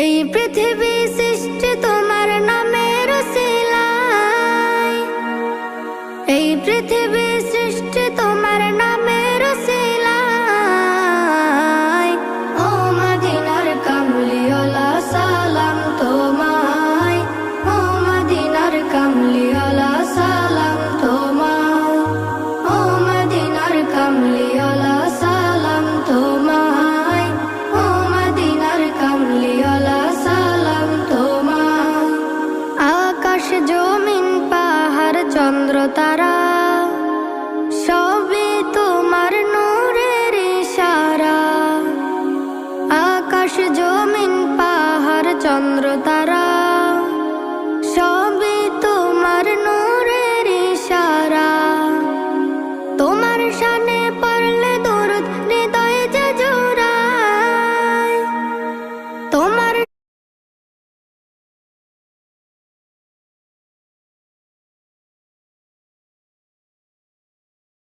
এই পৃথিবী সৃষ্টি তোমার নামের উসিলায়, এই পৃথিবী সৃষ্টি তোমার নামের উসিলায়। ও মদিনার কামলিওয়ালা সালাম তোমায়, ও মদিনার কামলিওয়ালা সালাম তোমায়, ও মদিনার কামলিওয়ালা সালাম তোমায়, ও মদিনার কামলিওয়ালা সালাম তোমায়। আকাশ জমিন পাহাড় চন্দ্র তারা সবই তোমার নূরের ইশারা। আকাশ জমিন পাহাড় চন্দ্র তারা